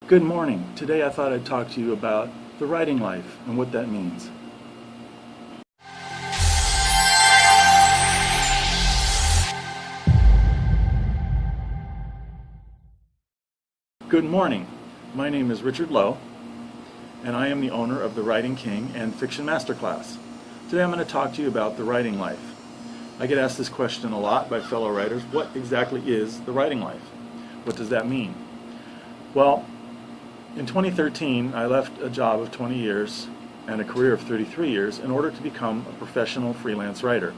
Good morning. Today I thought I'd talk to you about the writing life and what that means. Good morning. My name is Richard Lowe, and I am the owner of the Writing King and Fiction Masterclass. Today I'm going to talk to you about the writing life. I get asked this question a lot by fellow writers. What exactly is the writing life? What does that mean? Well, in 2013, I left a job of 20 years and a career of 33 years in order to become a professional freelance writer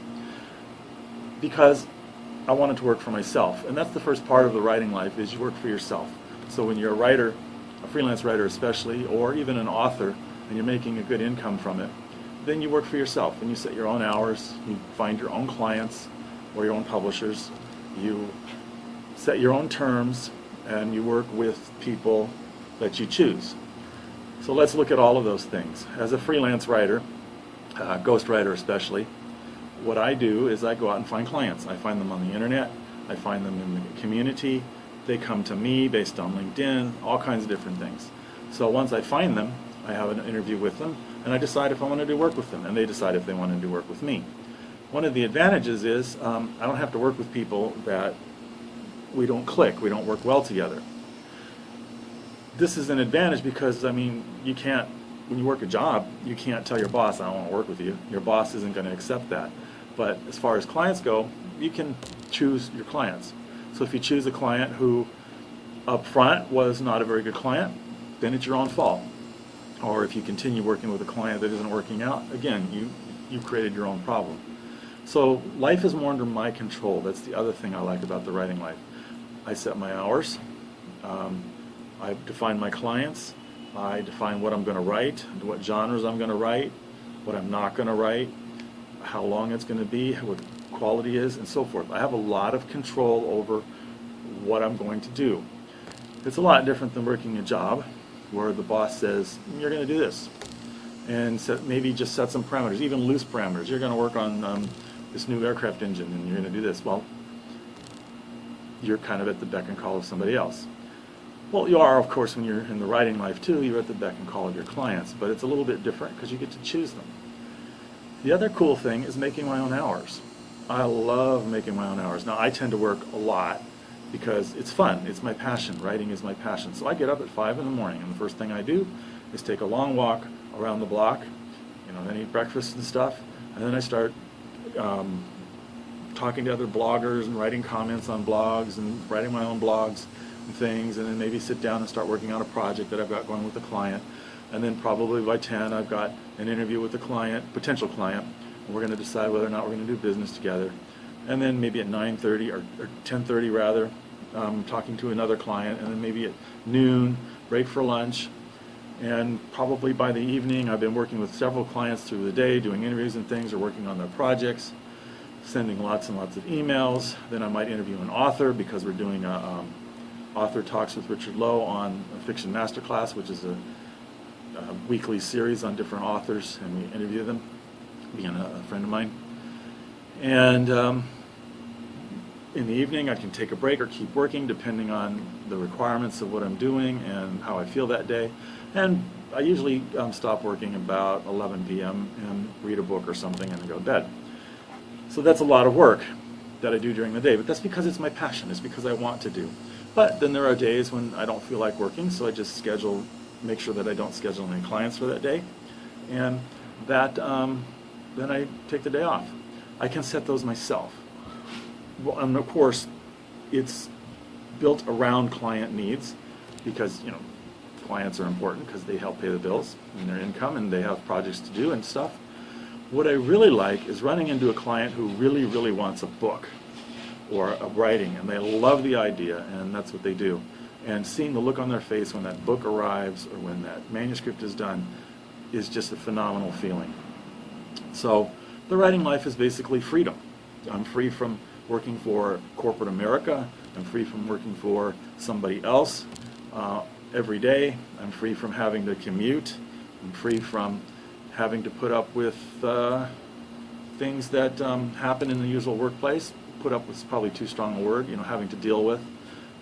because I wanted to work for myself. And that's the first part of the writing life, is you work for yourself. So when you're a writer, a freelance writer especially, or even an author, and you're making a good income from it, then you work for yourself and you set your own hours, you find your own clients or your own publishers, you set your own terms, and you work with people that you choose. So let's look at all of those things. As a freelance writer, ghostwriter especially, what I do is I go out and find clients. I find them on the internet, I find them in the community, they come to me based on LinkedIn, all kinds of different things. So once I find them, I have an interview with them, and I decide if I want to do work with them, and they decide if they want to do work with me. One of the advantages is I don't have to work with people that we don't click, we don't work well together. This is an advantage because, you can't, when you work a job, you can't tell your boss, I don't want to work with you. Your boss isn't going to accept that. But as far as clients go, you can choose your clients. So if you choose a client who up front was not a very good client, then it's your own fault. Or if you continue working with a client that isn't working out, again, you created your own problem. So life is more under my control. That's the other thing I like about the writing life. I set my hours. I define my clients, I define what I'm going to write, what genres I'm going to write, what I'm not going to write, how long it's going to be, what the quality is, and so forth. I have a lot of control over what I'm going to do. It's a lot different than working a job where the boss says, you're going to do this, and maybe just set some parameters, even loose parameters. You're going to work on this new aircraft engine, and you're going to do this. Well, you're kind of at the beck and call of somebody else. Well, you are, of course, when you're in the writing life too, you're at the beck and call of your clients, but it's a little bit different because you get to choose them. The other cool thing is making my own hours. I love making my own hours. Now, I tend to work a lot because it's fun. It's my passion. Writing is my passion. So I get up at 5 in the morning, and the first thing I do is take a long walk around the block, then eat breakfast and stuff, and then I start talking to other bloggers and writing comments on blogs and writing my own blogs and things, and then maybe sit down and start working on a project that I've got going with a client. And then probably by 10 I've got an interview with a client, potential client, and we're going to decide whether or not we're going to do business together. And then maybe at 9:30 or 10:30 rather, talking to another client, and then maybe at noon, break for lunch. And probably by the evening I've been working with several clients through the day, doing interviews and things, or working on their projects, sending lots and lots of emails. Then I might interview an author because we're doing Author Talks with Richard Lowe on a Fiction Masterclass, which is a weekly series on different authors, and we interview them, being a friend of mine. And in the evening I can take a break or keep working depending on the requirements of what I'm doing and how I feel that day. And I usually stop working about 11 p.m. and read a book or something and then go to bed. So that's a lot of work that I do during the day, but that's because it's my passion. It's because I want to do. But then there are days when I don't feel like working, so I just make sure that I don't schedule any clients for that day, and that then I take the day off. I can set those myself. Well, and of course, it's built around client needs because clients are important because they help pay the bills and their income, and they have projects to do and stuff. What I really like is running into a client who really, really wants a book or a writing, and they love the idea, and that's what they do. And seeing the look on their face when that book arrives or when that manuscript is done is just a phenomenal feeling. So the writing life is basically freedom. I'm free from working for corporate America. I'm free from working for somebody else every day. I'm free from having to commute. I'm free from having to put up with things that happen in the usual workplace. Put up with is probably too strong a word, having to deal with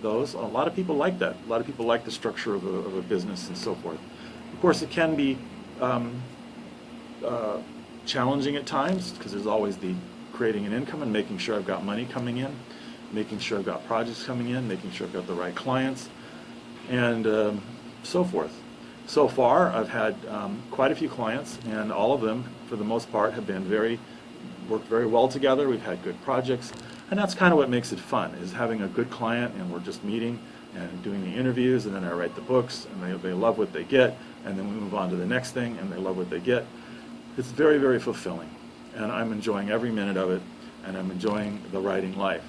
those. A lot of people like that. A lot of people like the structure of a business and so forth. Of course, it can be challenging at times because there's always the creating an income and making sure I've got money coming in, making sure I've got projects coming in, making sure I've got the right clients, and so forth. So far, I've had quite a few clients, and all of them, for the most part, have been worked very well together. We've had good projects, and that's kind of what makes it fun, is having a good client, and we're just meeting and doing the interviews, and then I write the books, and they love what they get, and then we move on to the next thing, and they love what they get. It's very, very fulfilling, and I'm enjoying every minute of it, and I'm enjoying the writing life.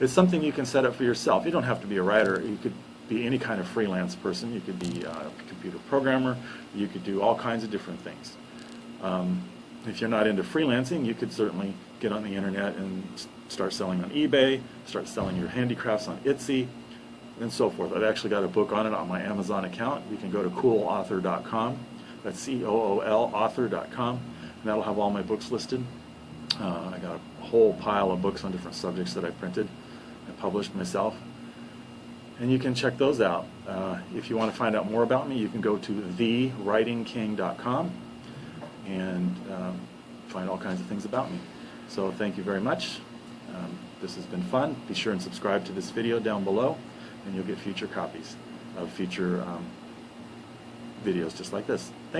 It's something you can set up for yourself. You don't have to be a writer. You could be any kind of freelance person. You could be a computer programmer. You could do all kinds of different things. If you're not into freelancing, you could certainly get on the internet and start selling on eBay, start selling your handicrafts on Etsy, and so forth. I've actually got a book on it on my Amazon account. You can go to coolauthor.com. That's COOL author.com, and that'll have all my books listed. I got a whole pile of books on different subjects that I printed and published myself. And you can check those out. If you want to find out more about me, you can go to thewritingking.com and find all kinds of things about me. So thank you very much. This has been fun. Be sure and subscribe to this video down below, and you'll get future copies of future videos just like this. Thank you.